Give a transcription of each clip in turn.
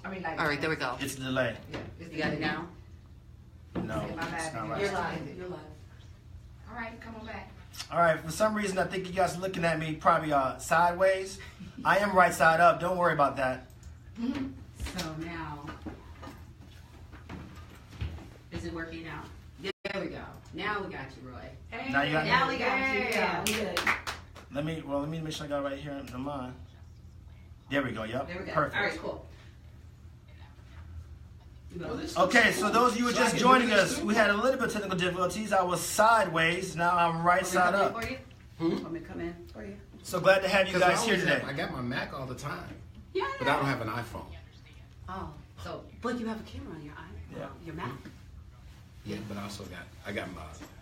I mean, like. All right, there we go. It's a delay. Yeah. You got it now? No, My bad. it's not You're right. live. You're live. All right, come on back. All right, for some reason, I think you guys are looking at me probably sideways. I am right side up. Don't worry about that. So now, is it working out? There we go. Now we got you, Roy. Hey, Now you got me. Now we got you. Yeah. We good. Let me make sure I got it right here in mine. There we go. Yep. There we go. Perfect. All right, cool. Okay, so those of you who are just joining us, we had a little bit of technical difficulties. I was sideways. Now I'm right side up. Want me to come in for you? So glad to have you guys here today. I got my Mac all the time, Yeah. but I don't have an iPhone. Oh, so but you have a camera on your your Mac. Yeah, but I got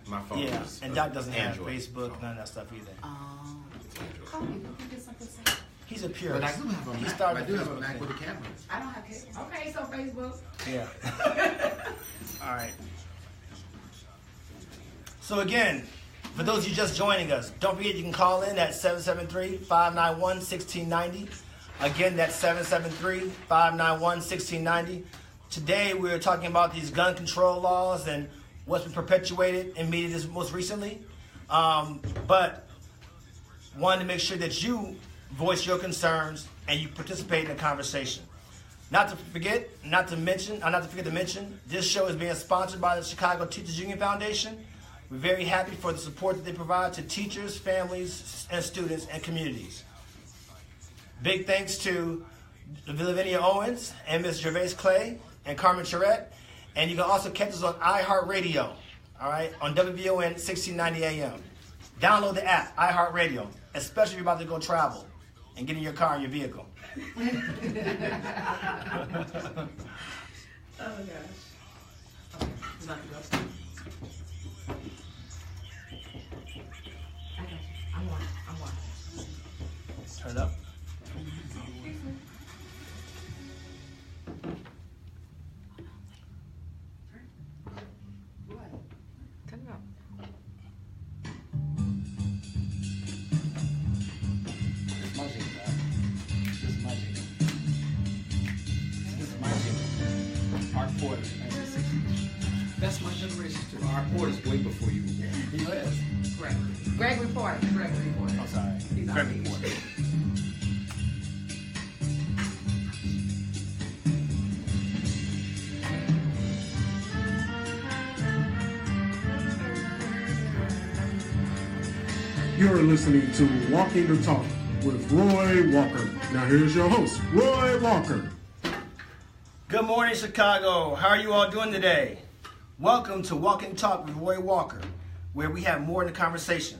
my phone. Yeah, is, and Doc doesn't have Android, Facebook, so none of that stuff either. Oh. it's Android. Call me. We can get something to say. He's a purist. But I do have a He Mac. started I do have a Facebook Mac thing. with a camera. I don't have kids. Okay, so Facebook. Yeah. All right. So again, for those of you just joining us, don't forget you can call in at 773-591-1690. Again, that's 773-591-1690. Today we're talking about these gun control laws and what's been perpetuated in media most recently. But wanted to make sure that you voice your concerns and you participate in the conversation. Not to forget to mention, this show is being sponsored by the Chicago Teachers Union Foundation. We're very happy for the support that they provide to teachers, families, and students and communities. Big thanks to Lavinia Owens and Ms. Gervais Clay and Carmen Charette. And you can also catch us on iHeartRadio, all right, on WVON 1690 AM. Download the app, iHeartRadio, especially if you're about to go travel and get in your car and your vehicle. Oh gosh. It's about to go. I got you. I'm watching. Turn it up. Turn it up. This is my jingle, man. This is my jingle. This is my jingle. Art Porter. That's my generation too. Our Porter's way before you. He is. Greg Reporter. I'm sorry. He's on Greg TV. Porter. You're listening to Walking the Talk with Roy Walker. Now here's your host, Roy Walker. Good morning, Chicago. How are you all doing today? Welcome to Walking Talk with Roy Walker, where we have more in the conversation.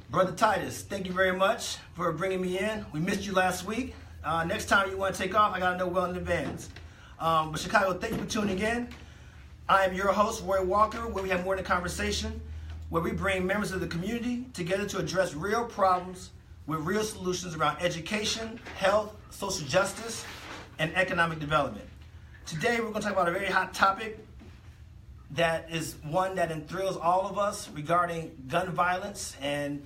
Brother Titus, thank you very much for bringing me in. We missed you last week. Next time you want to take off, I got to know well in advance. But Chicago, thank you for tuning in. I am your host, Roy Walker, where we have more in the conversation, where we bring members of the community together to address real problems with real solutions around education, health, social justice, and economic development. Today, we're going to talk about a very hot topic that is one that enthralls all of us regarding gun violence and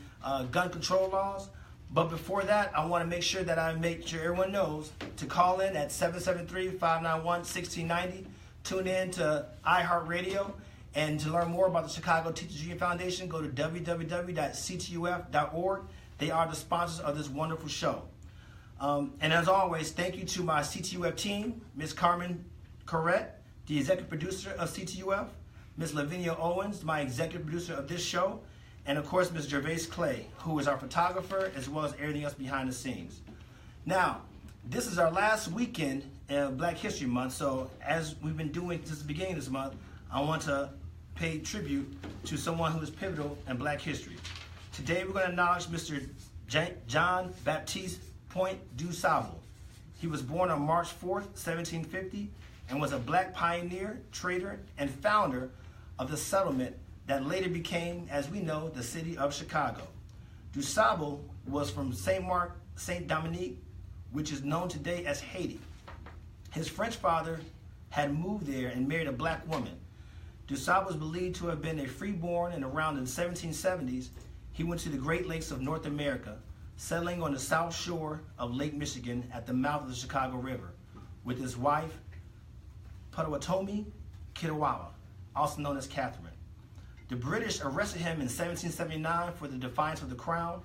gun control laws. But before that, I want to make sure that I make sure everyone knows to call in at 773-591-1690. Tune in to iHeartRadio. And to learn more about the Chicago Teachers Union Foundation, go to www.ctuf.org. They are the sponsors of this wonderful show. And as always, thank you to my CTUF team, Ms. Carmen Corrette, the executive producer of CTUF, Ms. Lavinia Owens, my executive producer of this show, and of course, Ms. Gervais Clay, who is our photographer, as well as everything else behind the scenes. Now, this is our last weekend in Black History Month, so as we've been doing since the beginning of this month, I want to pay tribute to someone who is pivotal in Black history. Today, we're going to acknowledge Mr. John Baptiste Point du Sable. He was born on March 4th, 1750, and was a Black pioneer, trader, and founder of the settlement that later became, as we know, the city of Chicago. Du Sable was from Saint Mark, Saint Dominique, which is known today as Haiti. His French father had moved there and married a Black woman. Du Sable was believed to have been a freeborn, and around in the 1770s, he went to the Great Lakes of North America, settling on the south shore of Lake Michigan at the mouth of the Chicago River. with his wife, Potawatomi Kitawawa, also known as Catherine. The British arrested him in 1779 for the defiance of the crown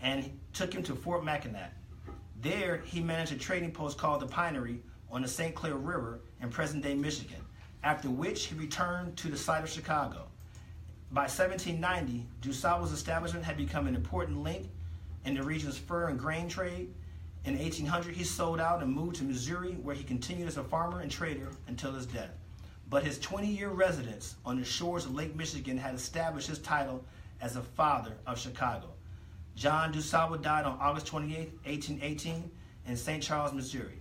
and took him to Fort Mackinac. There, he managed a trading post called the Pinery on the St. Clair River in present-day Michigan, after which he returned to the site of Chicago. By 1790, DuSable's establishment had become an important link in the region's fur and grain trade. In 1800, he sold out and moved to Missouri, where he continued as a farmer and trader until his death. But his 20-year residence on the shores of Lake Michigan had established his title as the father of Chicago. John DuSable died on August 28, 1818 in St. Charles, Missouri.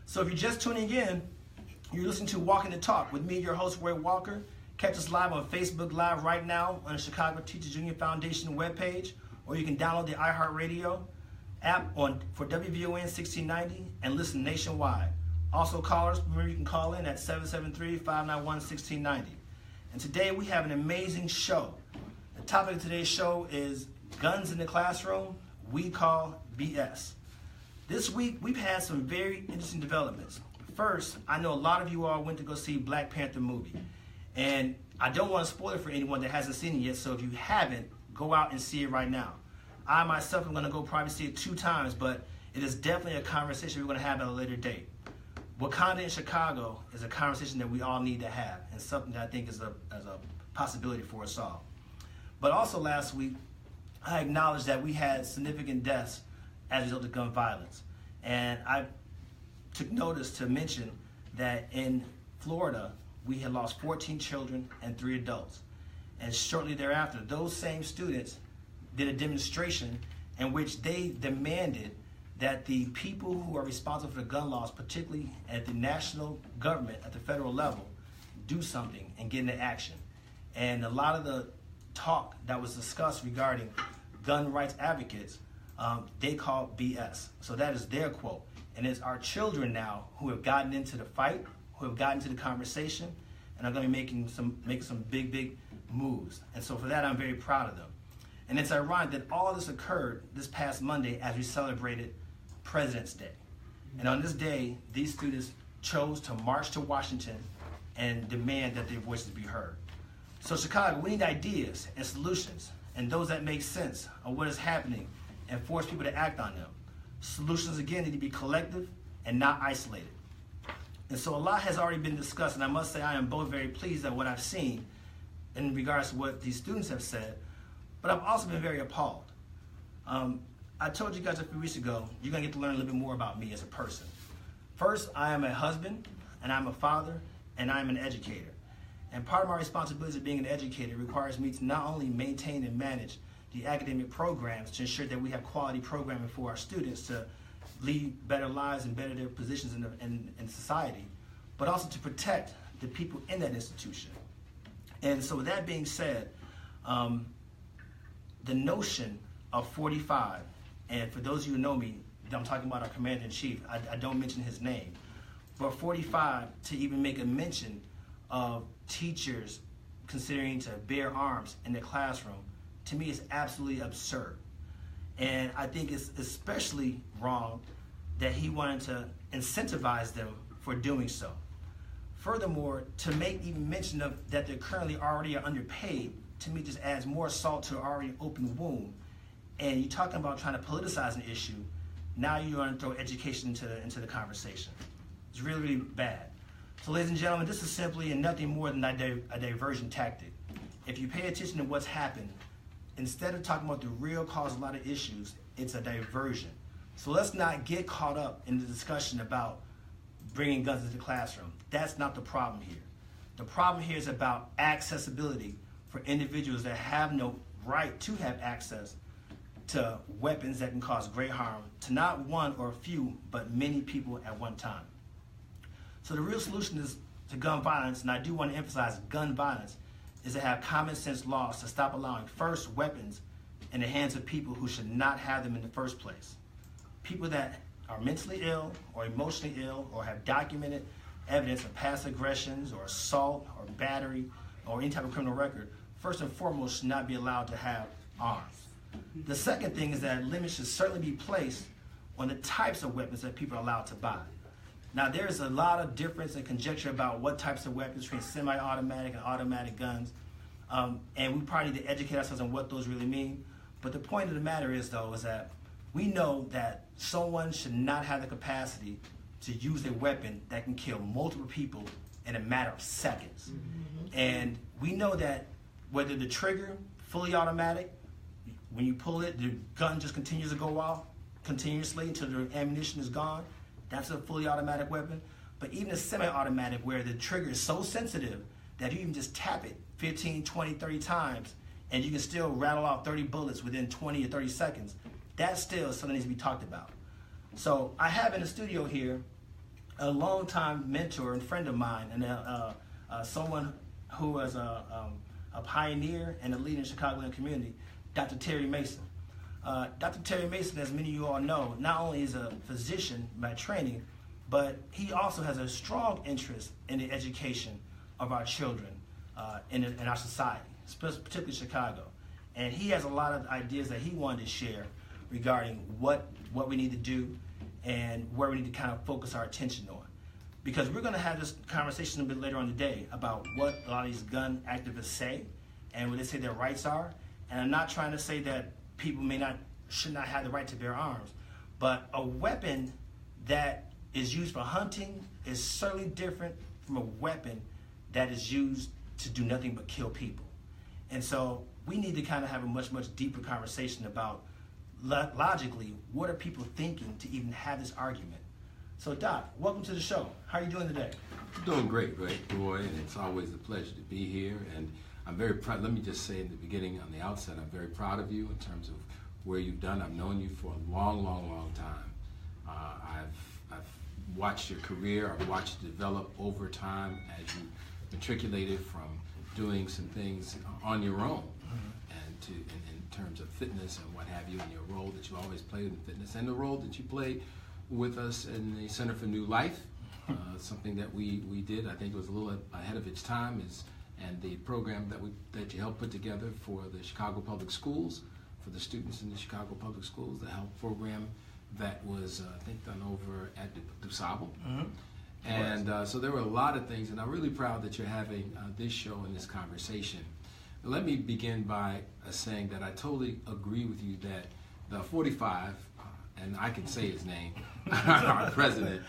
So if you're just tuning in, you're listening to Walking the Talk with me, your host, Roy Walker. Catch us live on Facebook Live right now on the Chicago Teachers Union Foundation webpage, or you can download the iHeartRadio app for WVON 1690 and listen nationwide. Also, callers, remember you can call in at 773-591-1690. And today we have an amazing show. The topic of today's show is Guns in the Classroom, We Call BS. This week we've had some very interesting developments. First, I know a lot of you all went to go see Black Panther movie. And I don't want to spoil it for anyone that hasn't seen it yet, so if you haven't, go out and see it right now. I myself am going to go probably see it 2 times, but it is definitely a conversation we're going to have at a later date. Wakanda in Chicago is a conversation that we all need to have, and something that I think is a possibility for us all. But also last week, I acknowledged that we had significant deaths as a result of gun violence. And I took notice to mention that in Florida, we had lost 14 children and 3 adults. And shortly thereafter, those same students did a demonstration in which they demanded that the people who are responsible for the gun laws, particularly at the national government, at the federal level, do something and get into action. And a lot of the talk that was discussed regarding gun rights advocates, they call BS. So that is their quote. And it's our children now who have gotten into the fight, who have gotten into the conversation, and are going to be making some big moves. And so for that, I'm very proud of them. And it's ironic that all this occurred this past Monday as we celebrated President's Day. And on this day, these students chose to march to Washington and demand that their voices be heard. So Chicago, we need ideas and solutions, and those that make sense of what is happening and force people to act on them. Solutions, again, need to be collective and not isolated. And so a lot has already been discussed, and I must say I am both very pleased at what I've seen in regards to what these students have said, but I've also been very appalled. I told you guys a few weeks ago, you're going to get to learn a little bit more about me as a person. First, I am a husband, and I'm a father, and I'm an educator. And part of my responsibilities of being an educator requires me to not only maintain and manage the academic programs to ensure that we have quality programming for our students to lead better lives and better their positions in society, but also to protect the people in that institution. And so with that being said, the notion of 45, and for those of you who know me, I'm talking about our Commander-in-Chief, I don't mention his name, but 45, to even make a mention of teachers considering to bear arms in the classroom, to me is absolutely absurd. And I think it's especially wrong that he wanted to incentivize them for doing so. Furthermore, to make even mention of that they're currently already underpaid, to me just adds more salt to an already open wound. And you're talking about trying to politicize an issue, now you're going to throw education into the conversation. It's really, really bad. So ladies and gentlemen, this is simply and nothing more than a diversion tactic. If you pay attention to what's happened, instead of talking about the real cause of a lot of issues, it's a diversion. So let's not get caught up in the discussion about bringing guns into the classroom. That's not the problem here. The problem here is about accessibility for individuals that have no right to have access to weapons that can cause great harm to not one or a few, but many people at one time. So the real solution is to gun violence, and I do want to emphasize gun violence, is to have common sense laws to stop allowing first weapons in the hands of people who should not have them in the first place. People that are mentally ill or emotionally ill or have documented evidence of past aggressions or assault or battery or any type of criminal record, first and foremost should not be allowed to have arms. The second thing is that limits should certainly be placed on the types of weapons that people are allowed to buy. Now, there's a lot of difference and conjecture about what types of weapons between semi-automatic and automatic guns, and we probably need to educate ourselves on what those really mean. But the point of the matter is, though, is that we know that someone should not have the capacity to use a weapon that can kill multiple people in a matter of seconds. And we know that whether the trigger, fully automatic, when you pull it, the gun just continues to go off continuously until the ammunition is gone. That's a fully automatic weapon. But even a semi-automatic, where the trigger is so sensitive that you can just tap it 15, 20, 30 times, and you can still rattle off 30 bullets within 20 or 30 seconds, that still is something that needs to be talked about. So I have in the studio here a longtime mentor and friend of mine, and someone who was a pioneer and a leader in the Chicagoland community, Dr. Terry Mason. Dr. Terry Mason, as many of you all know, not only is a physician by training, but he also has a strong interest in the education of our children in our society, particularly Chicago. And he has a lot of ideas that he wanted to share regarding what we need to do and where we need to kind of focus our attention on. Because we're going to have this conversation a bit later on today about what a lot of these gun activists say and what they say their rights are. And I'm not trying to say that people should not have the right to bear arms, but a weapon that is used for hunting is certainly different from a weapon that is used to do nothing but kill people. And so we need to kind of have a much, much deeper conversation about logically, what are people thinking to even have this argument? So Doc, welcome to the show. How are you doing today? I'm doing great, Roy, and it's always a pleasure to be here. And I'm very proud. Let me just say in the beginning, on the outset, I'm very proud of you in terms of where you've done. I've known you for a long, long, long time. I've watched your career. I've watched it develop over time as you matriculated from doing some things on your own, and in terms of fitness and what have you, and your role that you always played in fitness, and the role that you played with us in the Center for New Life, something that we did. I think it was a little ahead of its time, and the program that you helped put together for the Chicago Public Schools, for the students in the Chicago Public Schools, the health program that was, I think, done over at DuSable. And so there were a lot of things, and I'm really proud that you're having this show and this conversation. Let me begin by saying that I totally agree with you that the 45, and I can say his name, our president,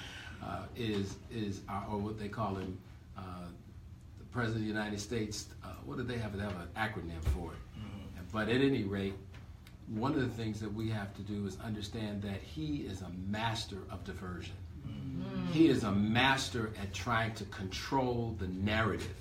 is or what they call him, the President of the United States. What do they have? They have an acronym for it. But at any rate, one of the things that we have to do is understand that he is a master of diversion. He is a master at trying to control the narrative.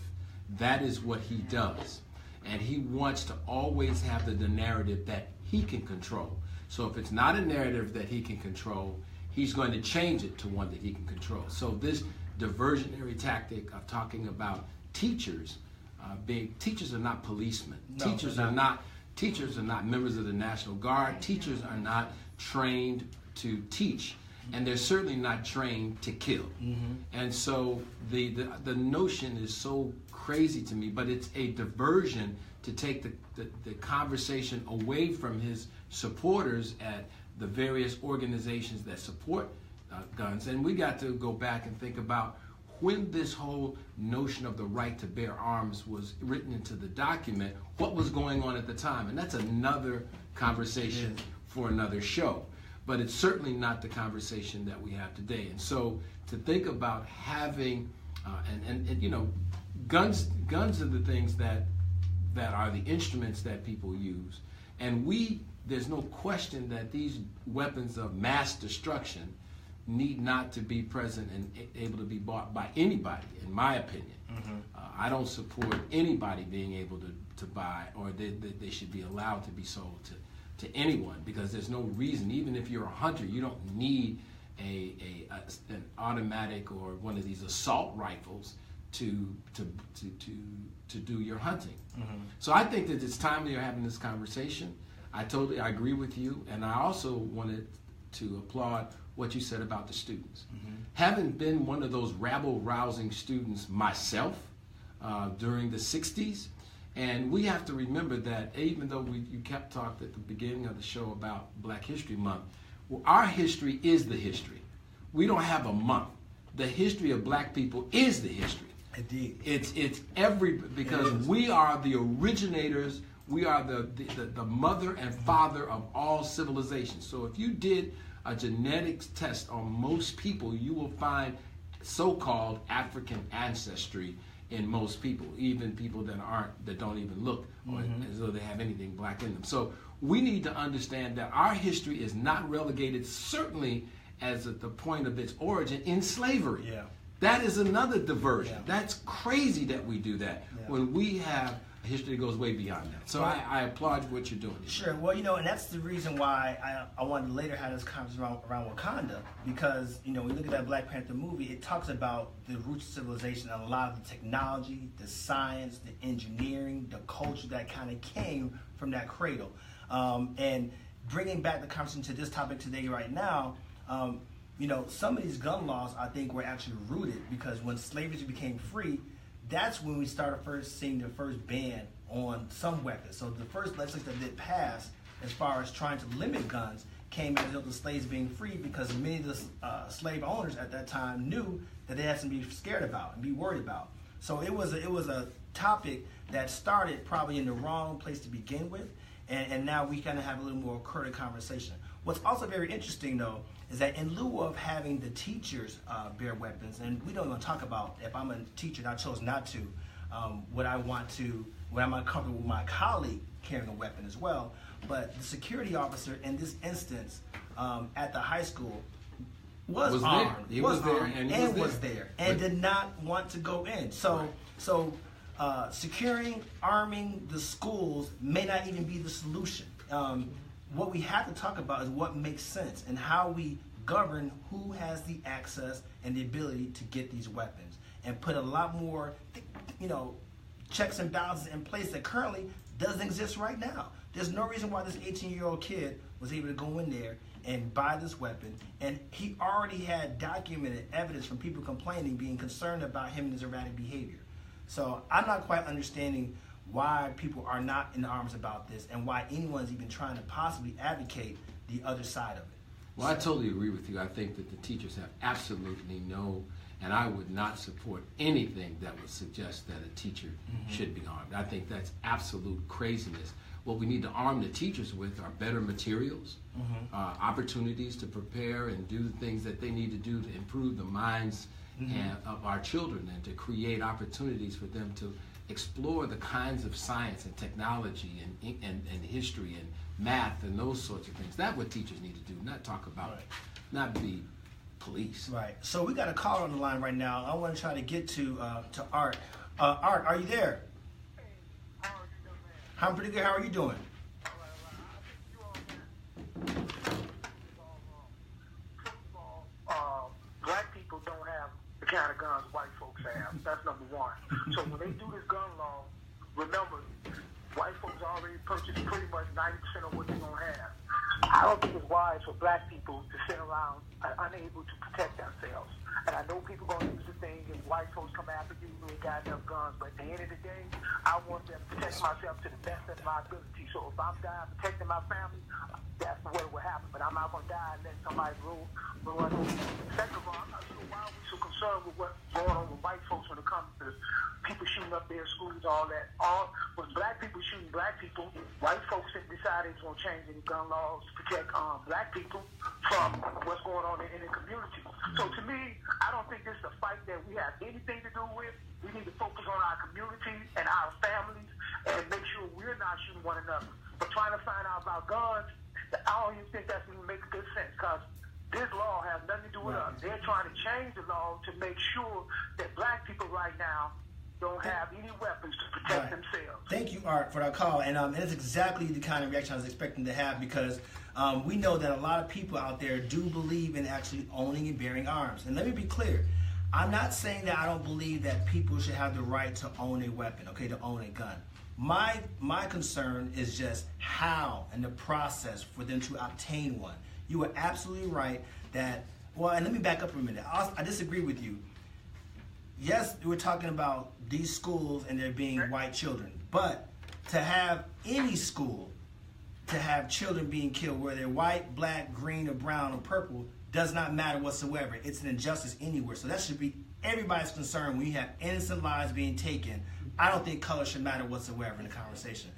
That is what he does. And he wants to always have the narrative that he can control. So if it's not a narrative that he can control, he's going to change it to one that he can control. So this diversionary tactic of talking about teachers, teachers are not policemen. No, teachers are not members of the National Guard. Teachers are not trained to teach. And they're certainly not trained to kill. And so the notion is so crazy to me, but it's a diversion to take the conversation away from his supporters at the various organizations that support guns. And we got to go back and think about when this whole notion of the right to bear arms was written into the document, what was going on at the time. And that's another conversation for another show. But it's certainly not the conversation that we have today. And so to think about having, and you know, guns are the things that are the instruments that people use. And there's no question that these weapons of mass destruction need not to be present and able to be bought by anybody, in my opinion. I don't support anybody being able to buy, or they should be allowed to be sold to anyone, because there's no reason. Even if you're a hunter, you don't need an automatic or one of these assault rifles to do your hunting. So I think that it's timely you're having this conversation. I agree with you, and I also wanted to applaud what you said about the students. Having been one of those rabble-rousing students myself during the 60s, and we have to remember that even though you kept talking at the beginning of the show about Black History Month, well, our history is the history. We don't have a month. the history of black people is the history. Indeed. It's because we are the originators. We are the mother and father of all civilizations. So if you did a genetics test on most people, you will find so-called African ancestry in most people, even people that don't even look as though they have anything black in them. So we need to understand that our history is not relegated, certainly as at the point of its origin, in slavery. Yeah. That is another diversion. Yeah. That's crazy that we do that when we have a history that goes way beyond that. So I applaud what you're doing. Sure. Well, and that's the reason why I wanted to later have this conversation around Wakanda, because, when you look at that Black Panther movie, it talks about the roots of civilization and a lot of the technology, the science, the engineering, the culture that kind of came from that cradle. And bringing back the conversation to this topic today right now, some of these gun laws, I think, were actually rooted because when slavery became free, that's when we started first seeing the first ban on some weapons. So the first legislation that did pass as far as trying to limit guns came as a result of slaves being free, because many of the slave owners at that time knew that they had something to be scared about and be worried about. So it was a topic that started probably in the wrong place to begin with, and now we kind of have a little more current conversation. What's also very interesting, though, is that in lieu of having the teachers bear weapons, and we don't even talk about if I'm a teacher and I chose not to, would I am I comfortable with my colleague carrying a weapon as well? But the security officer in this instance at the high school was armed. He was there and did not want to go in. So securing, arming the schools may not even be the solution. What we have to talk about is what makes sense and how we govern who has the access and the ability to get these weapons, and put a lot more, checks and balances in place that currently doesn't exist right now. There's no reason why this 18-year-old kid was able to go in there and buy this weapon, and he already had documented evidence from people complaining, being concerned about him and his erratic behavior. So I'm not quite understanding why people are not in arms about this, and why anyone's even trying to possibly advocate the other side of it. Well, I totally agree with you. I think that the teachers have absolutely no, and I would not support anything that would suggest that a teacher should be armed. I think that's absolute craziness. What we need to arm the teachers with are better materials, opportunities to prepare and do the things that they need to do to improve the minds of our children, and to create opportunities for them to explore the kinds of science and technology and history and math and those sorts of things. That's what teachers need to do, not talk about, not be police. Right. So we got a caller on the line right now. I want to try to get to Art. Art, are you there? I'm pretty good. How are you doing? Black people don't have the kind of guns white folks have. That's number one. So when they do this gun law, remember, white folks already purchased pretty much 90% of what they're going to have. I don't think it's wise for black people to sit around unable to protect themselves. And I know people going to use the thing, and white folks come after you who ain't got enough guns, but at the end of the day, I want them to protect myself to the best of my ability. So if I'm dying protecting my family, that's what will happen. But I'm not going to die and let somebody run over. Second of all, I'm not sure why we're so concerned with what's going on with white folks when it comes to people shooting up their schools, all that. When black people shooting black people, white folks have decided it's going to change any gun laws to protect black people from what's going on in the community. So to me, I don't think this is a fight that we have anything to do with. We need to focus on our community and our families and make sure we're not shooting one another. But trying to find out about guns, I don't even think that's going to make good sense, because this law has nothing to do with us. They're trying to change the law to make sure that black people right now don't have any weapons to protect themselves. Thank you, Art, for that call. And it's exactly the kind of reaction I was expecting to have, because we know that a lot of people out there do believe in actually owning and bearing arms. And let me be clear. I'm not saying that I don't believe that people should have the right to own a weapon, to own a gun. My concern is just how and the process for them to obtain one. You are absolutely right that, and let me back up for a minute. I disagree with you. Yes, we're talking about these schools and there being white children, but to have any school to have children being killed, whether they're white, black, green, or brown, or purple, does not matter whatsoever. It's an injustice anywhere. So that should be everybody's concern when you have innocent lives being taken. I don't think color should matter whatsoever in the conversation.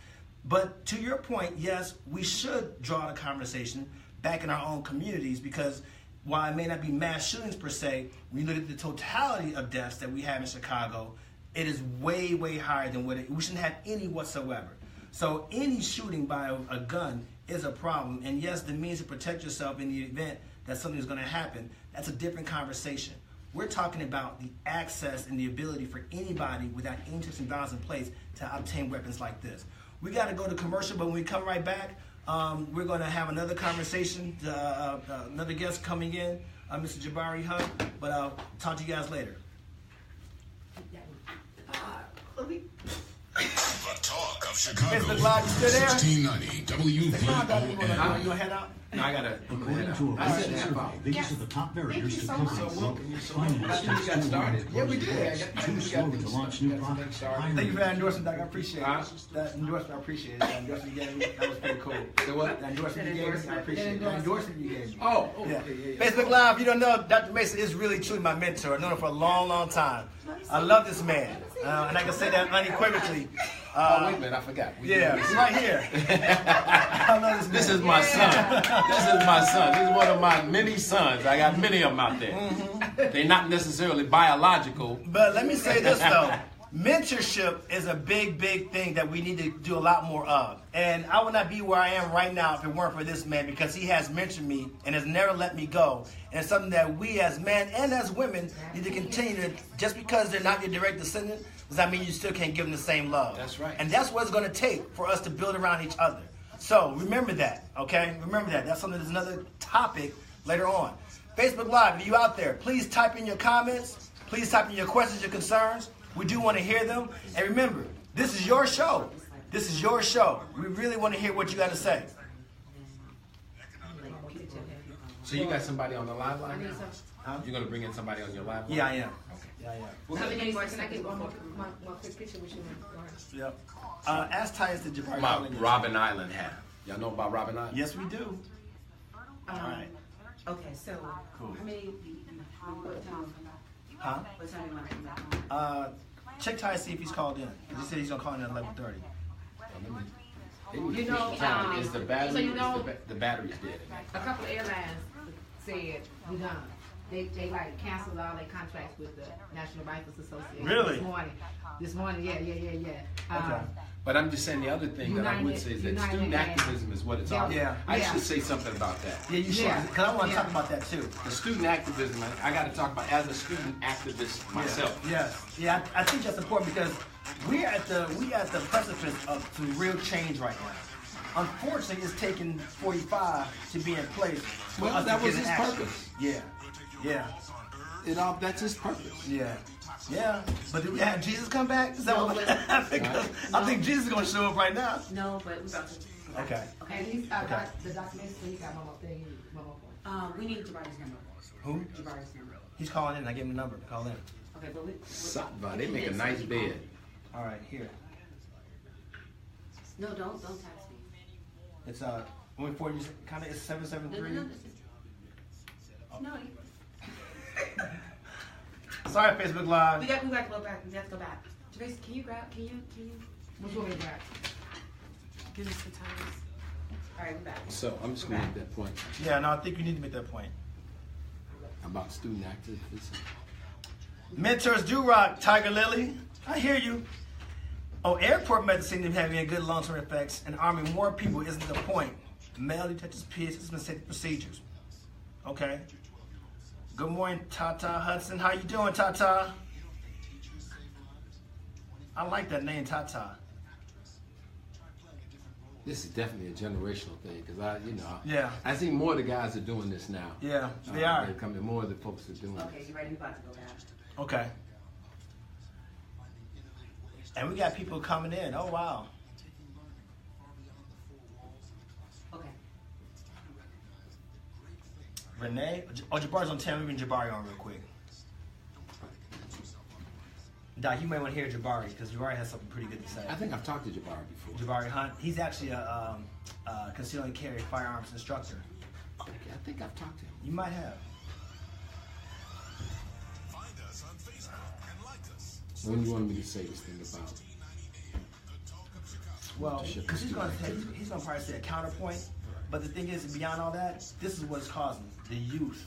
But to your point, yes, we should draw the conversation back in our own communities, because while it may not be mass shootings per se, when you look at the totality of deaths that we have in Chicago, it is way, way higher than we shouldn't have any whatsoever. So any shooting by a gun is a problem. And yes, the means to protect yourself in the event that something is going to happen, that's a different conversation. We're talking about the access and the ability for anybody without any checks and balances in place to obtain weapons like this. We got to go to commercial, but when we come right back, we're going to have another conversation, another guest coming in, Mr. Jabari Hunt, but I'll talk to you guys later. The talk of Chicago. Mr. Glad, you still there? 1690 WVON. You going to head out? No, I gotta. According to a I recent said survey, these are the top barriers to so companies much. finding I think we got started. Yeah, we did. too slow to launch new products. Thank you for that endorsement, Doc. I appreciate Huh? it. That endorsement, I appreciate it. That endorsement you gave me, that was pretty cool. The what? That endorsement you gave me, I appreciate it. That endorsement you gave me. Oh, Yeah. yeah. Facebook Live, you don't know, Dr. Mason is really truly my mentor. I've known him for a long, long time. I love this man. And I can say that unequivocally. Oh, wait a minute, I forgot. Yeah, he's right here. I love this man. This is my son. This is my son. He's one of my many sons. I got many of them out there. They're not necessarily biological. But let me say this, though. Mentorship is a big, big thing that we need to do a lot more of. And I would not be where I am right now if it weren't for this man, because he has mentored me and has never let me go. And it's something that we as men and as women need to continue to, just because they're not your direct descendant, does that mean you still can't give them the same love. That's right. And that's what it's going to take for us to build around each other. So remember that, okay? Remember that. That's something that's another topic later on. Facebook Live, if you out there, please type in your comments. Please type in your questions, your concerns. We do want to hear them. And remember, this is your show. This is your show. We really want to hear what you got to say. So you got somebody on the live line now? Huh? You're gonna bring in somebody on your live line? Yeah, I am. Yeah, I am. Can I get one quick picture with you? Yep. Ask Tyus the Jabari. My calling you. Robin Island hat. Y'all know about Robin Island? Yes, we do. All right. Okay, so Cool. how many? What time? Huh? What time you want to come back? Check Tyus, see if he's called in. He said he's going to call in at 11:30. You know, Is the battery? so you know- the battery's dead. A couple of airlines said we done. They like canceled all their contracts with the National Rifles Association. Really? This morning, yeah. Okay. But I'm just saying the other thing that I would United- say is that United student and- activism is what it's all about. Yeah. I Yeah. should say something about that. Yeah, you should. Yeah. Because I want to Yeah. talk about that too. The student activism, I got to talk about as a student activist myself. Yes. Yeah, I think that's important because we at the precipice of some real change right now. Unfortunately, it's taken 45 to be in place. For Well, us that to was get his in action. purpose. Yeah. That's his purpose. Yeah. But do we have Jesus come back? Is that No, what but- because I think Jesus is going to show up right now. No, but we're about to. Okay. And he's Okay. the documentary. He got one more thing. One more point. We need Jabari's number. Who? Jabari's number. He's calling in. I gave him the number. Call in. Okay, but we. Satva, they make a nice bed. All right, here. No, don't text me. It's only 40. Kind of. It's 773. No. No, Sorry, Facebook Live. we got to go back. We have to go back. Trace, can you? Which one we got? Give us the times. All right, we're back. So I'm just going to make that point Yeah, no, I think you need to make that point. about student activism. Mentors do rock, Tiger Lily. I hear you. Oh, airport methods seem to be having good long-term effects, and arming more people isn't the point. Male detectives, peers, and safety procedures. Okay. Good morning, Tata Hudson. How you doing, Tata? I like that name, Tata. This is definitely a generational thing because Yeah. I see more of the guys are doing this now. Yeah, they are. They're coming, more of the folks are doing Okay, it. you ready? We're about to go back. Okay. And we got people coming in. Oh, wow. Okay. Renee? Oh, Jabari's on 10. Let me bring Jabari on real quick. Doc, you may want to hear Jabari because Jabari has something pretty good to say. I think I've talked to Jabari before. Jabari Hunt, he's actually a concealed and carry firearms instructor. I think I've talked to him. You might have. Find us on Facebook and like us. When do you want me to say this thing about? Well, because he's gonna probably say a counterpoint. But the thing is, beyond all that, this is what's causing the youth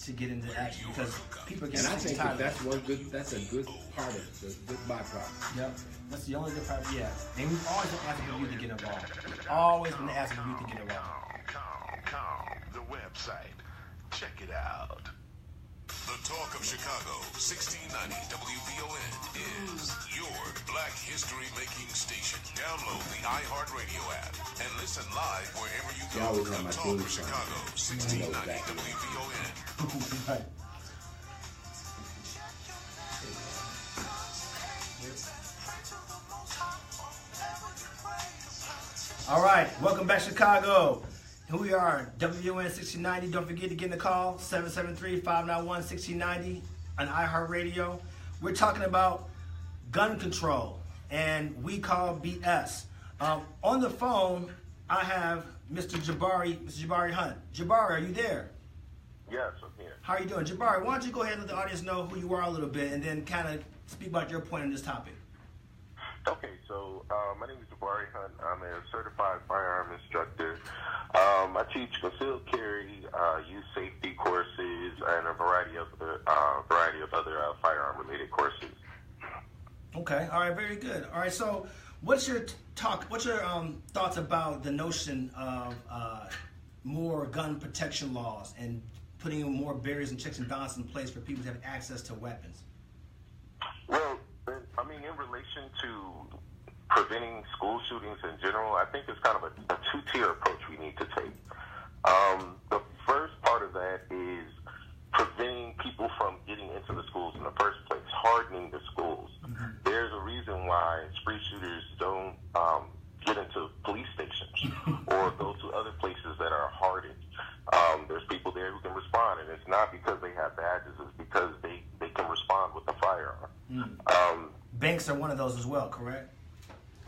to get into action because people are And I getting think tired. that's a good part of it, a good byproduct. Yep, that's the only good part. Yeah, and we've always been asking the youth to get involved. Always been asking the youth to get involved. The website. Check it out. The Talk of Chicago, 1690 WVON is your Black History making station. Download the iHeartRadio app and listen live wherever you I go. always The have my Talk theme of song. Chicago, I know 1690 exactly. WVON. Right. All right, welcome back, Chicago. Here we are, WN 1690. Don't forget to get in the call, 773-591-1690 on iHeartRadio. We're talking about gun control, and we call BS. On the phone, I have Mr. Jabari Hunt. Jabari, are you there? Yes, I'm here. How are you doing? Jabari, why don't you go ahead and let the audience know who you are a little bit, and then kind of speak about your point on this topic. Okay, so my name is Jabari Hunt. I'm a certified firearm instructor. I teach concealed carry, youth safety courses, and a variety of other firearm-related courses. Okay, all right, very good. All right, so what's your thoughts about the notion of more gun protection laws and putting more barriers and checks and balances in place for people to have access to weapons? Well, I mean, in relation to preventing school shootings in general, I think it's kind of a two-tier approach we need to take. The first part of that is preventing people from getting into the schools in the first place, hardening the schools. Mm-hmm. There's a reason why spree shooters don't get into police stations or go to other places that are hardened. There's people there who can respond, and it's not because they have badges, it's because they can respond with a firearm. Banks are one of those as well, correct?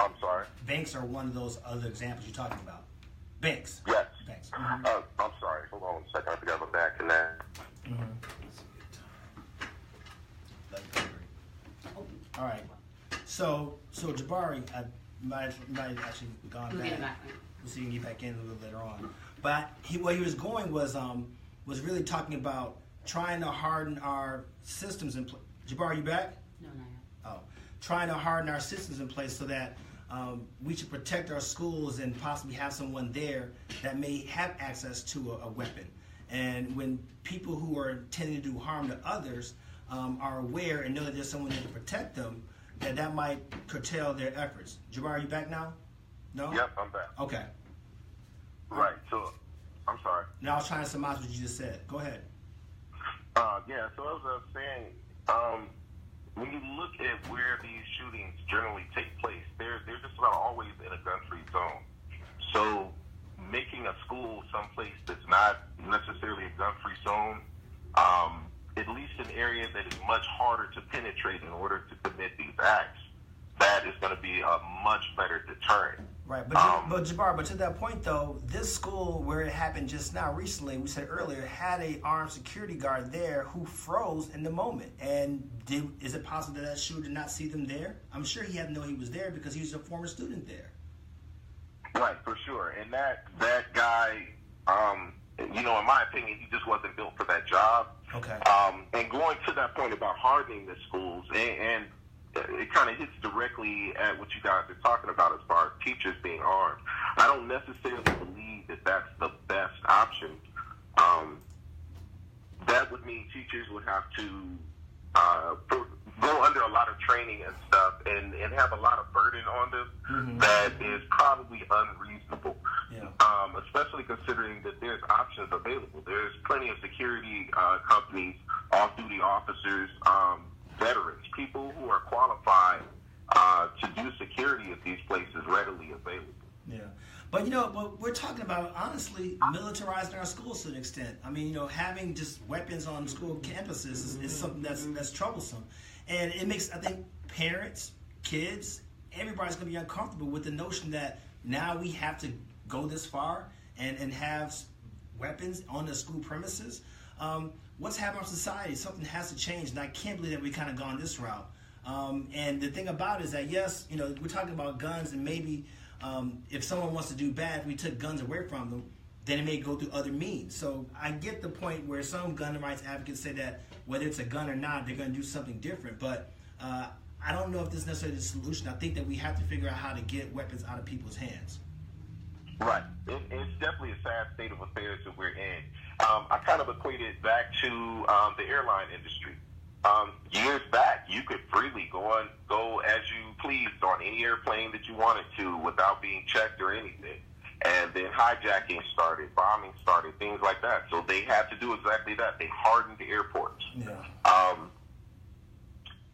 I'm sorry? Banks are one of those other examples you're talking about. Banks. Yes. Banks. I'm sorry. Hold on a second. I forgot my back in that. All right. So Jabari, I might actually gone We'll back. get back. We'll see if you can get back in a little later on. But where he was going was really talking about trying to harden our systems in place. Jabari, you back? No, not yet. Oh, trying to harden our systems in place so that we should protect our schools and possibly have someone there that may have access to a weapon. And when people who are intending to do harm to others are aware and know that there's someone there to protect them, that might curtail their efforts. Jabari, are you back now? No? Yep, I'm back. Okay. Right. So, I'm sorry. Now I was trying to surmise what you just said. Go ahead. Yeah, so as I was saying, when you look at where these shootings generally take place, they're just about always in a gun-free zone. So making a school someplace that's not necessarily a gun-free zone, at least an area that is much harder to penetrate in order to commit these acts, that is going to be a much better deterrent. Right, but Jabbar, but to that point though, this school where it happened just now recently, we said earlier, had a armed security guard there who froze in the moment. And is it possible that shooter did not see them there? I'm sure he had to know he was there because he was a former student there. Right, for sure. And that guy, in my opinion, he just wasn't built for that job. Okay. And going to that point about hardening the schools, and it kind of hits directly at what you guys are talking about as far as teachers being armed. I don't necessarily believe that that's the best option. That would mean teachers would have to go under a lot of training and stuff and have a lot of burden on them that is probably unreasonable. Yeah. Especially considering that there's options available. There's plenty of security companies, off-duty officers, veterans, people who are qualified to do security at these places readily available. Yeah. But, we're talking about, honestly, militarizing our schools to an extent. I mean, having just weapons on school campuses is something that's troublesome. And it makes, I think, parents, kids, everybody's going to be uncomfortable with the notion that now we have to go this far and have weapons on the school premises. What's happening in society? Something has to change, and I can't believe that we kind of gone this route. And the thing about it is that, yes, you know, we're talking about guns, and maybe if someone wants to do bad, we took guns away from them, then it may go through other means. So I get the point where some gun rights advocates say that whether it's a gun or not, they're going to do something different. But I don't know if this is necessarily the solution. I think that we have to figure out how to get weapons out of people's hands. Right. It's definitely a sad state of affairs that we're in. I kind of equate it back to the airline industry. Years back, you could freely go as you pleased on any airplane that you wanted to without being checked or anything. And then hijacking started, bombing started, things like that. So they had to do exactly that. They hardened the airports. Yeah.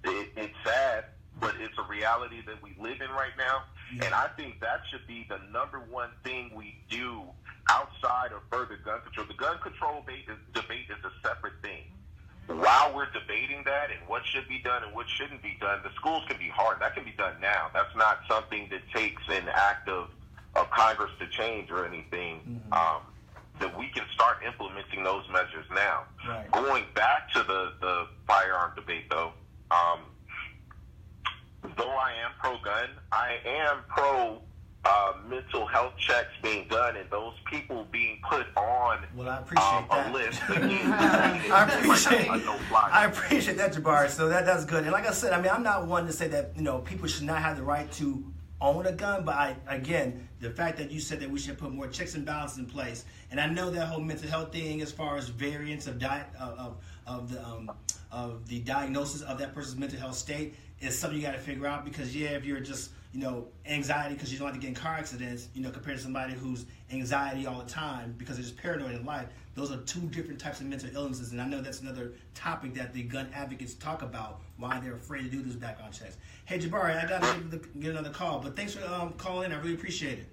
It's sad, but it's a reality that we live in right now. Yeah. And I think that should be the number one thing we do outside of further gun control. The gun control debate is a separate thing. While we're debating that and what should be done and what shouldn't be done, the schools can be hard. That can be done now. That's not something that takes an act of Congress to change or anything. That we can start implementing those measures now. Right. Going back to the firearm debate, though I am pro-gun, I am pro mental health checks being done and those people being put on a list. I appreciate that, Jabari. So that's good. And like I said, I mean, I'm not one to say that, you know, people should not have the right to own a gun, but again, the fact that you said that we should put more checks and balances in place, and I know that whole mental health thing as far as variants of the diagnosis of that person's mental health state is something you got to figure out, because if you're just, you know, anxiety because you don't like to get in car accidents, you know, compared to somebody who's anxiety all the time because they're just paranoid in life, those are two different types of mental illnesses. And I know that's another topic that the gun advocates talk about, why they're afraid to do those background checks. Hey, Jabari, I got to get another call, but thanks for calling in. I really appreciate it.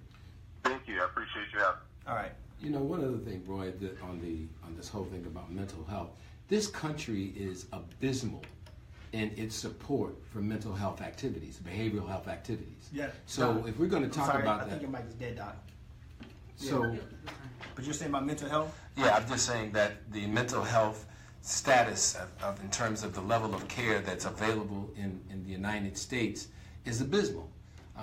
Thank you. I appreciate you having me. All right. You know, one other thing, Roy, that on this whole thing about mental health, this country is abysmal in its support for mental health activities, behavioral health activities. Yeah. So if we're going to talk about that, I think your mic is dead, Doc. So, but you're saying about mental health? Yeah, I'm just saying that the mental health status in terms of the level of care that's available in the United States is abysmal.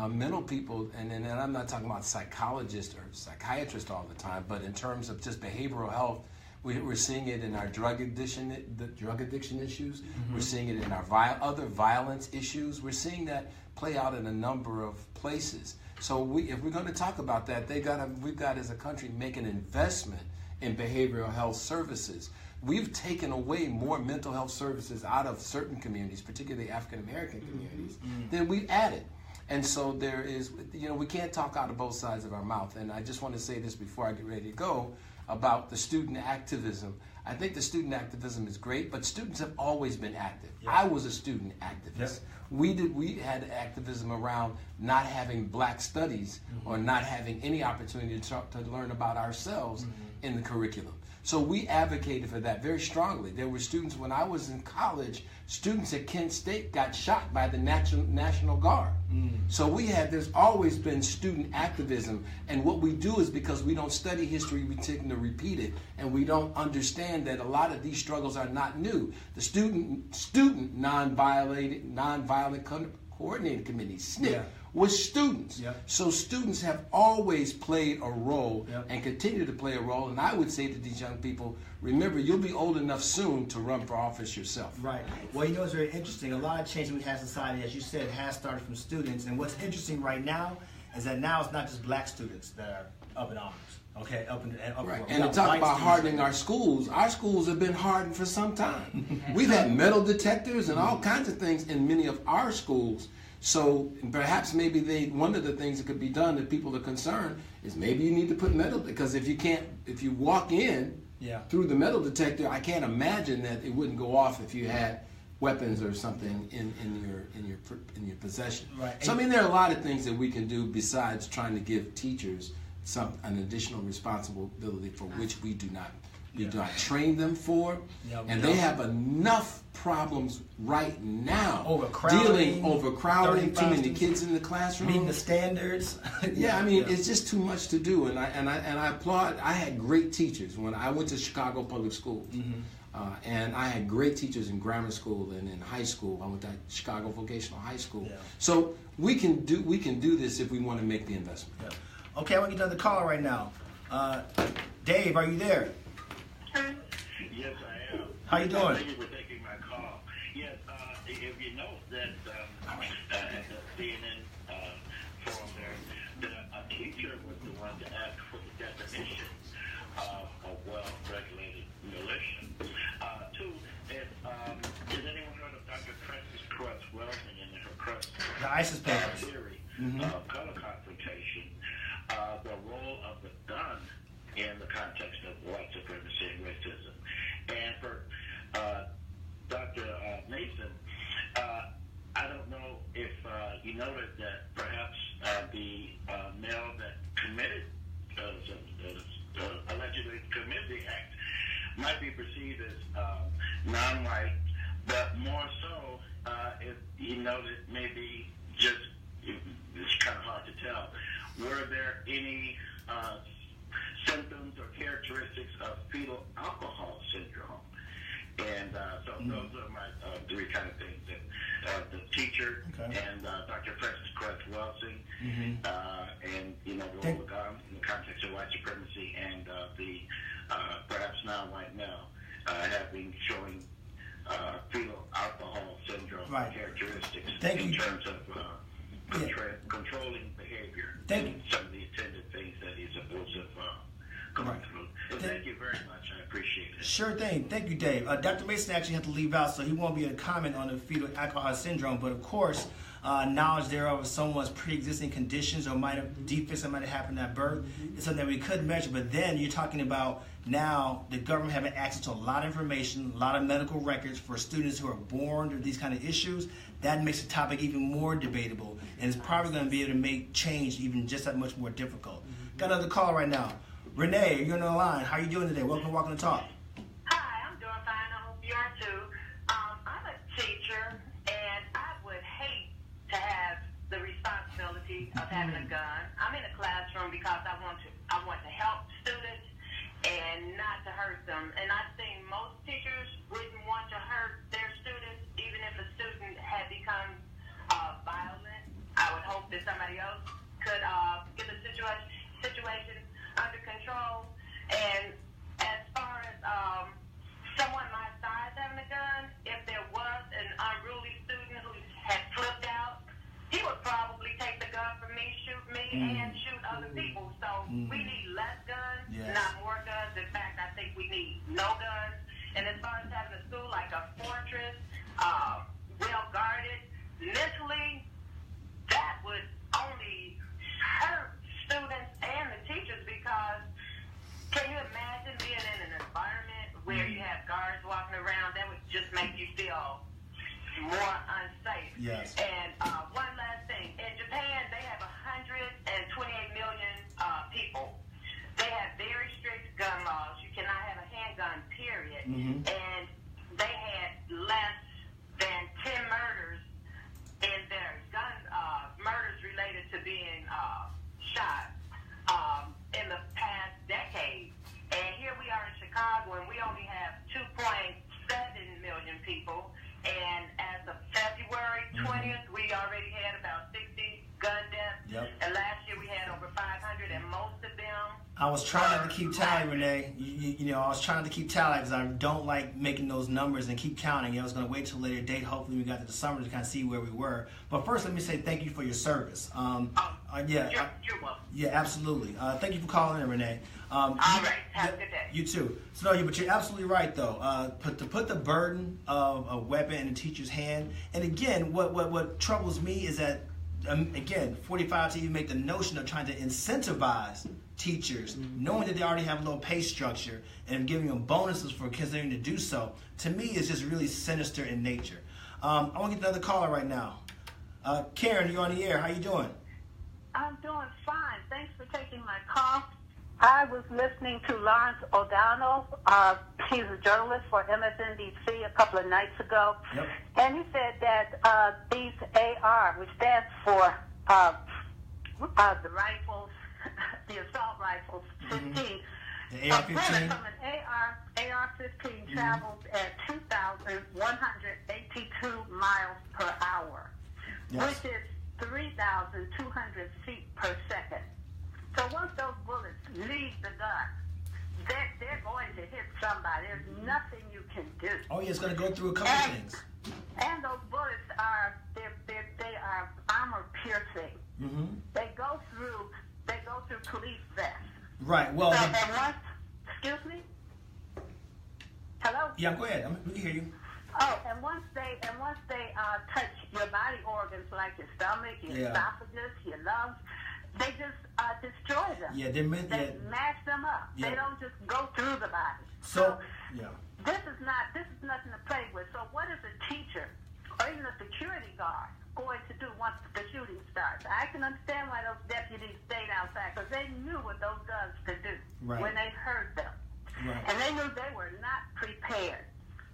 Mental people, and I'm not talking about psychologists or psychiatrists all the time, but in terms of just behavioral health, we're seeing it in our drug addiction issues. Mm-hmm. We're seeing it in our other violence issues. We're seeing that play out in a number of places. So if we're going to talk about that, we've got as a country make an investment in behavioral health services. We've taken away more mental health services out of certain communities, particularly African American communities, than we've added. And so there is, you know, we can't talk out of both sides of our mouth. And I just want to say this before I get ready to go about the student activism. I think the student activism is great, but students have always been active. Yeah. I was a student activist. Yeah. We had activism around not having black studies or not having any opportunity to learn about ourselves in the curriculum. So we advocated for that very strongly. There were students, when I was in college, students at Kent State got shot by the National Guard. So there's always been student activism, and what we do is, because we don't study history, we tend to repeat it, and we don't understand that a lot of these struggles are not new. The Student Nonviolent Coordinating Committee, SNCC, was students. So students have always played a role and continue to play a role. And I would say to these young people, remember, you'll be old enough soon to run for office yourself. Right. Well, you know, it's very interesting. A lot of change we have in society, as you said, has started from students. And what's interesting right now is that now it's not just black students that are up in arms. Okay, up. Right. And to talk about hardening our schools have been hardened for some time. We've had metal detectors and all kinds of things in many of our schools. So perhaps maybe one of the things that could be done if people are concerned is maybe you need to put metal, because if you walk in through the metal detector, I can't imagine that it wouldn't go off if you had weapons or something in your possession. Right. So I mean, there are a lot of things that we can do besides trying to give teachers an additional responsibility for which we do not we do not train them for, Yeah, and they have enough problems right now. Overcrowding, overcrowding, too many students, kids in the classroom. meeting the standards. Yeah, I mean, it's just too much to do, and I applaud. I had great teachers when I went to Chicago Public Schools, and I had great teachers in grammar school and in high school. I went to Chicago Vocational High School. Yeah. So we can do this if we want to make the investment. Yeah. Okay, I want to get another caller right now. Dave, are you there? Yes, I am. How you doing? Thank you for taking my call. Yes, if you know that at the CNN forum there, that a teacher was the one to ask for the definition of well-regulated militia. Two, has anyone heard of Dr. Frances Cress-Welsing and her Cress The ISIS papers. theory of color confrontation, the role of the gun in the context of white supremacy and racism? And for Dr. Mason, I don't know if you noted that perhaps the male that committed, allegedly committed the act, might be perceived as non-white, but more so if you noted maybe just, it's kind of hard to tell, were there any symptoms or characteristics of fetal alcohol syndrome? And so those are my three kind of things, that the teacher and Dr. Frances Cress-Welsing, and the role of gun in the context of white supremacy, and the perhaps non-white male showing fetal alcohol syndrome characteristics in terms of controlling behavior. Some of the attendant things that he's supposed to go through. And thank you very much. I appreciate it. Sure thing. Thank you, Dave. Dr. Mason actually had to leave out, so he won't be able to comment on the fetal alcohol syndrome. But of course, knowledge thereof of someone's pre-existing conditions or defects that might have happened at birth is something that we could measure. But then you're talking about now the government having access to a lot of information, a lot of medical records for students who are born with these kind of issues. That makes the topic even more debatable, and it's probably going to be able to make change even just that much more difficult. Got another call right now. Renee, you're on the line. How are you doing today? Welcome to Walking the Talk. Hi, I'm doing fine. I hope you are too. I'm a teacher, and I would hate to have the responsibility of having a gun. I'm in a classroom because I want to help students and not to hurt them. And I think most teachers wouldn't want to hurt their students, even if a student had become violent. I would hope that somebody else could get the situation under control. And as far as someone my size having a gun, if there was an unruly student who had flipped out, he would probably take the gun from me, shoot me, and shoot other people. So we need less guns, not more guns. In fact, I think we need no guns. And as far as having a school like a fortress, well guarded, mentally, that would only hurt students and the teachers, because can you imagine being in an environment where you have guards walking around? That would just make you feel more unsafe. Yes. And one last thing. In Japan, they have 128 million people. They have very strict gun laws. You cannot have a handgun, period. And they had less than 10 murders in their gun murders related to being shot in the past decade. And here we are in Chicago, and we only have 2.7 million people. And as of February 20th, we already had about 60 gun deaths. And last year we had over 500, and most of them... I was trying not to keep tally, Renee. You know, I was trying to keep tally because I don't like making those numbers and keep counting. I was going to wait till a later date. Hopefully we got to the summer to kind of see where we were. But first, let me say thank you for your service. You're welcome. Yeah, absolutely. Thank you for calling in, Renee. All right. Have a good day. You too. So, no, but you're absolutely right, though. To put the burden of a weapon in a teacher's hand, and again, what troubles me is that, again, 45 to even make the notion of trying to incentivize teachers, knowing that they already have a low pay structure, and giving them bonuses for continuing to do so, to me is just really sinister in nature. I want to get another caller right now. Karen, you're on the air. How you doing? I'm doing fine. Thanks for taking my call. I was listening to Lawrence O'Donnell. He's a journalist for MSNBC a couple of nights ago. Yep. And he said that these AR, which stands for the rifles, the assault rifles, 15. The AR-15? From an AR-15 travels at 2,182 miles per hour, which is 3,200 feet per second. So once those bullets leave the gun, they're going to hit somebody. There's nothing you can do. Oh, yeah, it's going to go through a couple of things. And those bullets are armor piercing. Mm-hmm. They go through police vests. Right. Well. Excuse me. Hello. Yeah, go ahead. We can hear you. Oh, and once they touch your body organs like your stomach, your esophagus, your lungs, they just destroy them. Yeah, they mash them up. Yeah. They don't just go through the body. So this is nothing to play with. So what is a teacher or even a security guard going to do once the shooting starts? I can understand why those deputies stayed outside, because they knew what those guns could do when they heard them. Right. And they knew they were not prepared.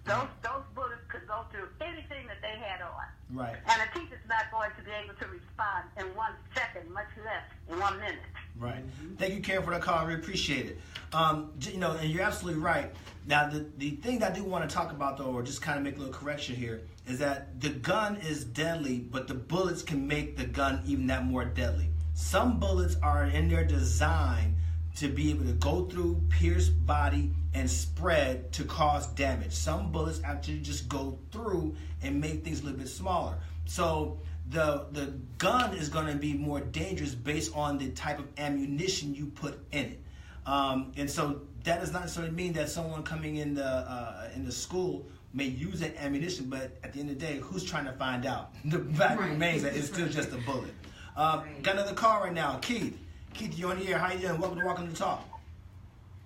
Those bullets could go through anything that they had on. Right. And a teacher's not going to be able to respond in 1 second, much less 1 minute. Right. Thank you, Karen, for that call. I really appreciate it. And you're absolutely right. Now, the thing that I do want to talk about, though, or just kind of make a little correction here, is that the gun is deadly, but the bullets can make the gun even that more deadly. Some bullets are in their design to be able to go through, pierce body, and spread to cause damage. Some bullets actually just go through and make things a little bit smaller. So the gun is going to be more dangerous based on the type of ammunition you put in it. And so that does not necessarily mean that someone coming in the school may use that ammunition, but at the end of the day, who's trying to find out? The fact remains that it's still just a bullet. Got another call right now. Keith, you're on the air. How you doing? Welcome to Talk.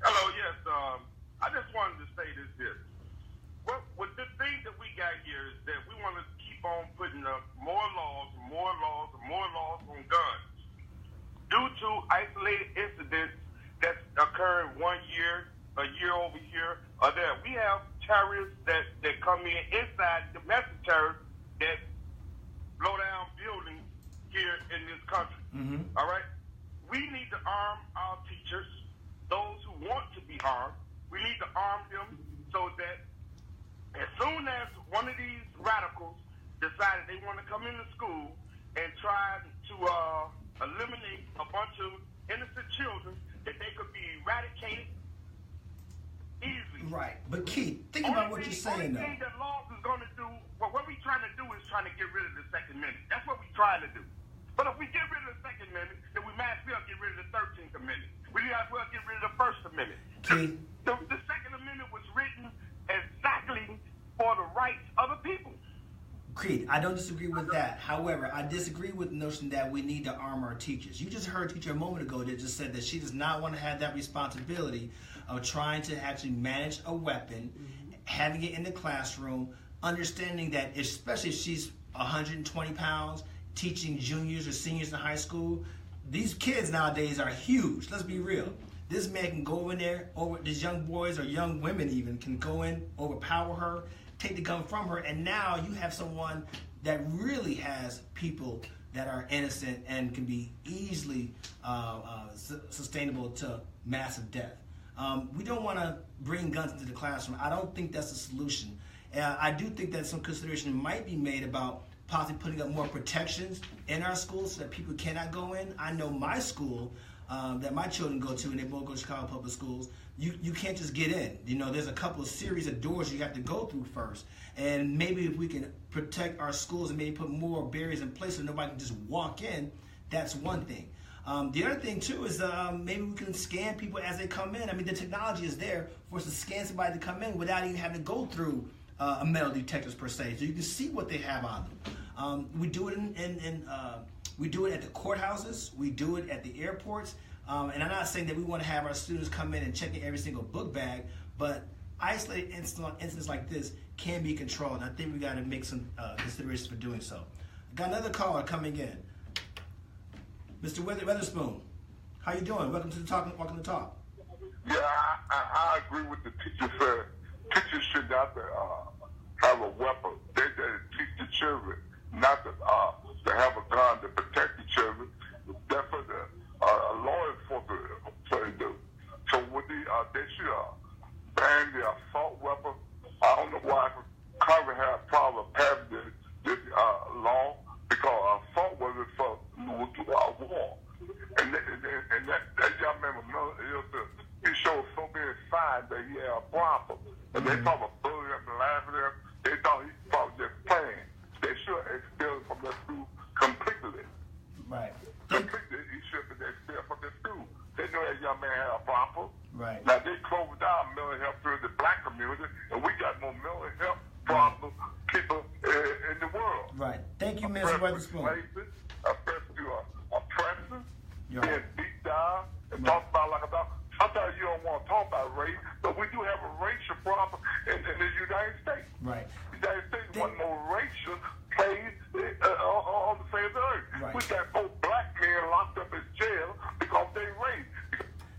Hello, yes. I just wanted to say this. What the thing that we got here is that we want to keep on putting up more laws on guns. Due to isolated incidents that's occurring 1 year, a year over here, or there. We have terrorists that come inside, domestic terrorists that blow down buildings here in this country. Mm-hmm. All right? We need to arm our teachers, those who want to be armed. We need to arm them so that as soon as one of these radicals decided they want to come into school and try to eliminate a bunch of innocent children, that they could be eradicated easily. Right. But Keith, think about what you're saying, though. The only thing that laws is going to do, what we're trying to do is trying to get rid of the Second Amendment. That's what we're trying to do. But if we get rid of the Second Amendment, then we might as well get rid of the 13th Amendment. We might as well get rid of the First Amendment. Keith. The Second Amendment was written exactly for the rights of the people. Creed, I don't disagree with that. However, I disagree with the notion that we need to arm our teachers. You just heard a teacher a moment ago that just said that she does not want to have that responsibility of trying to actually manage a weapon, having it in the classroom, understanding that especially if she's 120 pounds, teaching juniors or seniors in high school, these kids nowadays are huge. Let's be real. This man can go in there, these young boys or young women even can go in, overpower her, take the gun from her, and now you have someone that really has people that are innocent and can be easily sustainable to massive death. We don't want to bring guns into the classroom. I don't think that's the solution. I do think that some consideration might be made about possibly putting up more protections in our schools so that people cannot go in. I know my school that my children go to, and they both go to Chicago Public Schools, you can't just get in. You know, there's a couple of series of doors you have to go through first. And maybe if we can protect our schools and maybe put more barriers in place so nobody can just walk in, that's one thing. The other thing, too, is maybe we can scan people as they come in. I mean, the technology is there for us to scan somebody to come in without even having to go through a metal detectors, per se. So you can see what they have on them. We do it we do it at the courthouses. We do it at the airports. And I'm not saying that we want to have our students come in and check in every single book bag, but isolated incidents like this can be controlled. And I think we got to make some considerations for doing so. Got another caller coming in. Mr. Weatherspoon, How you doing? Welcome to the talk. Welcome to talk. Yeah, I agree with the teacher said. Teachers should not have a weapon. They teach the children not to have a gun to protect the children. That's what law enforcement should do. So with they should ban the assault weapon. I don't know why Congress had a problem passing this law, because assault weapon for war. And that young man he showed so many signs that he had a problem. And they talk about bullying him and laughing at him. They thought he probably just playing. They should expel him from the school completely. Right. Completely, he should have been expelled from the school. They know that young man had a problem. Right. Now they closed down mental health through the black community, and we got more mental health problems people in the world. Right. Thank you, Mr. Weatherspoon. Oppressed to oppressors, You're right. being beat down, and talk about like a dog. Sometimes you don't want to talk about race, but we do have a racial problem in the United States. Right. The United States one more racial place on the face of the earth. Right. We got 4 black men locked up in jail because they race.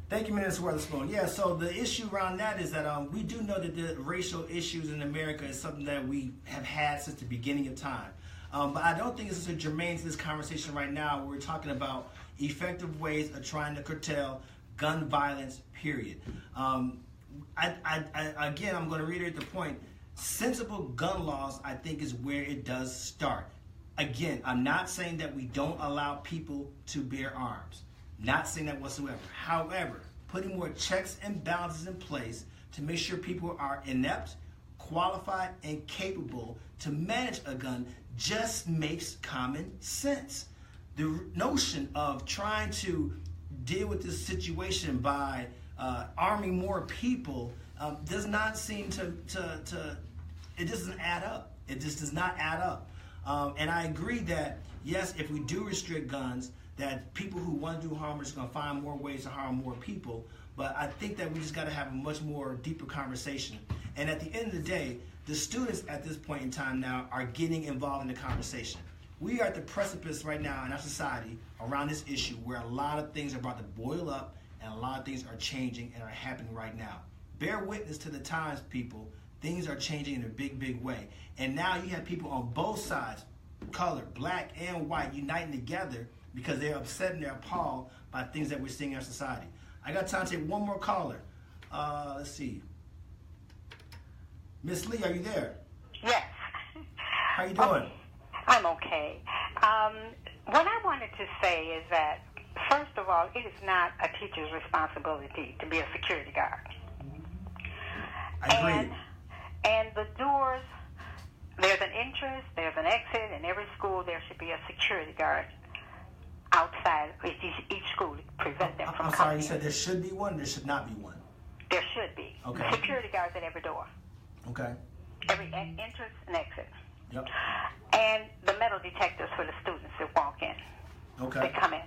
Thank you, Mr. Weatherspoon. Yeah, so the issue around that is that we do know that the racial issues in America is something that we have had since the beginning of time. But I don't think it's a germane to this conversation right now. We're talking about effective ways of trying to curtail gun violence, period. Again, I'm going to reiterate the point. Sensible gun laws, I think, is where it does start. Again, I'm not saying that we don't allow people to bear arms. Not saying that whatsoever. However, putting more checks and balances in place to make sure people are inept, qualified, and capable to manage a gun just makes common sense. The notion of trying to deal with this situation by arming more people does not seem to it doesn't add up. It just does not add up. And I agree that, yes, if we do restrict guns, that people who want to do harm are just going to find more ways to harm more people. But I think that we just got to have a much more deeper conversation. And at the end of the day, the students at this point in time now are getting involved in the conversation. We are at the precipice right now in our society around this issue where a lot of things are about to boil up and a lot of things are changing and are happening right now. Bear witness to the times, people. Things are changing in a big, big way. And now you have people on both sides, color, black and white, uniting together because they're upset and they're appalled by things that we're seeing in our society. I got time to take one more caller. Let's see. Miss Lee, are you there? Yes. How you doing? I'm okay. What I wanted to say is that, first of all, it is not a teacher's responsibility to be a security guard. I agree. And the doors, there's an entrance, there's an exit. In every school, there should be a security guard outside each school to prevent them from I'm coming sorry, you in. said there should be one, there should not be one. There should be. Okay. Security guards at every door. Okay. Every entrance and exit. Yep. And the metal detectors for the students that walk in. Okay. They come in.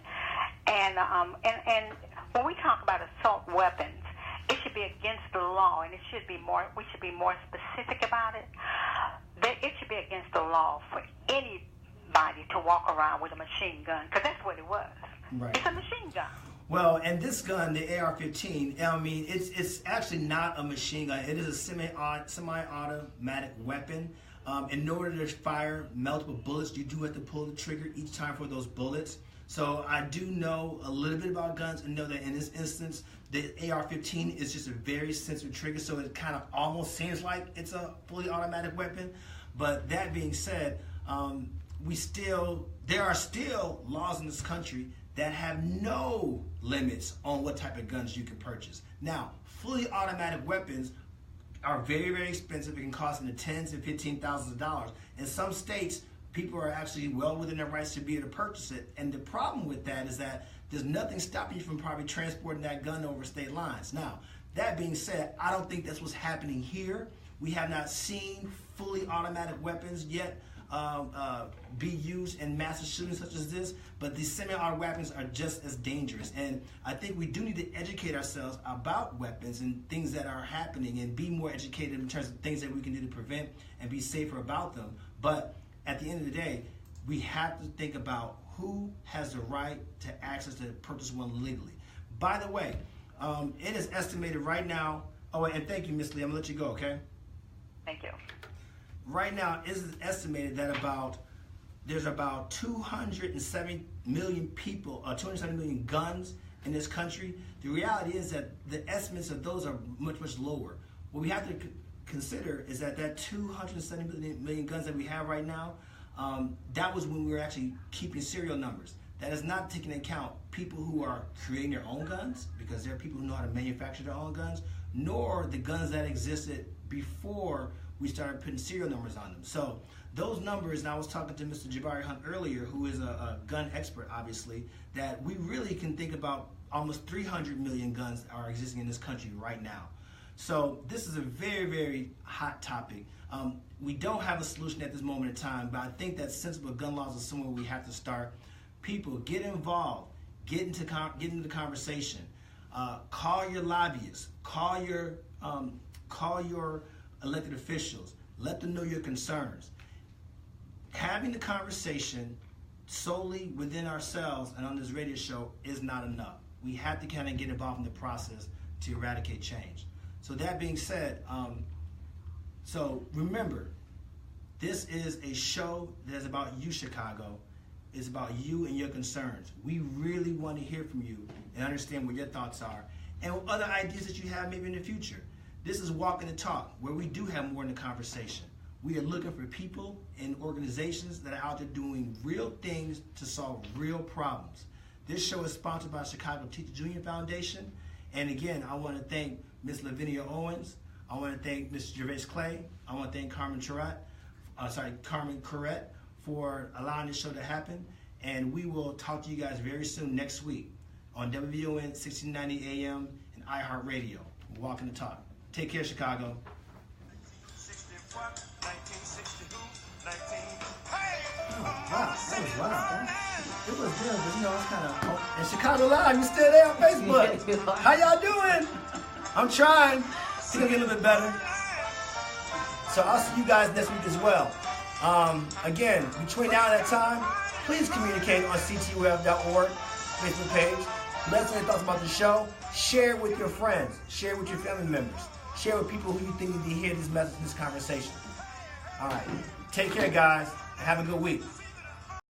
And when we talk about assault weapons, it should be against the law, and we should be more specific about it. It should be against the law for anybody to walk around with a machine gun, because that's what it was. Right. It's a machine gun. Well, and this gun, the AR-15, I mean, it's actually not a machine gun. It is a semi-automatic weapon. In order to fire multiple bullets, you do have to pull the trigger each time for those bullets. So I do know a little bit about guns and know that in this instance, the AR-15 is just a very sensitive trigger, so it kind of almost seems like it's a fully automatic weapon. But that being said, there are still laws in this country that have no limits on what type of guns you can purchase. Now, fully automatic weapons are very, very expensive. It can cost in the tens and $15,000s of dollars. In some states, people are actually well within their rights to be able to purchase it. And the problem with that is that there's nothing stopping you from probably transporting that gun over state lines. Now, that being said, I don't think that's what's happening here. We have not seen fully automatic weapons yet be used in massive shootings such as this, but these semi-auto weapons are just as dangerous. And I think we do need to educate ourselves about weapons and things that are happening and be more educated in terms of things that we can do to prevent and be safer about them. But at the end of the day, we have to think about who has the right to access to purchase one legally. By the way, it is estimated right now. Oh, and thank you, Miss Lee. I'm gonna let you go. Okay. Thank you. Right now, it is estimated that there's about 270 million people, 270 million guns in this country. The reality is that the estimates of those are much, much lower. What we have to consider is that 270 million guns that we have right now, that was when we were actually keeping serial numbers. That is not taking into account people who are creating their own guns, because there are people who know how to manufacture their own guns, nor the guns that existed before we started putting serial numbers on them. So those numbers, and I was talking to Mr. Jabari Hunt earlier, who is a gun expert, obviously, that we really can think about almost 300 million guns that are existing in this country right now. So this is a very, very hot topic. We don't have a solution at this moment in time, but I think that sensible gun laws is somewhere we have to start. People, get involved, get into the conversation. Call your lobbyists, call your elected officials, let them know your concerns. Having the conversation solely within ourselves and on this radio show is not enough. We have to kind of get involved in the process to eradicate change. So that being said, so remember, this is a show that's about you, Chicago. It's about you and your concerns. We really want to hear from you and understand what your thoughts are and other ideas that you have maybe in the future. This is Walking the Talk, where we do have more in the conversation. We are looking for people and organizations that are out there doing real things to solve real problems. This show is sponsored by Chicago Teacher Junior Foundation. And again, I want to thank Ms. Lavinia Owens. I want to thank Mr. Gervais Clay. I want to thank Carmen Corrett for allowing this show to happen. And we will talk to you guys very soon next week on WVON 1690 AM and iHeartRadio. Walking the Talk. Take care, Chicago. Oh, wow, that was loud, huh? It was good, but you know, it's kind of... Oh, and Chicago Live, you still there on Facebook? How y'all doing? I'm trying. It's going to get a little bit better. So I'll see you guys next week as well. Again, between now and that time, please communicate on ctuf.org Facebook page. Let us know your thoughts about the show. Share it with your friends. Share it with your family members. Share with people who you think need to hear this message, this conversation. All right. Take care, guys, and have a good week.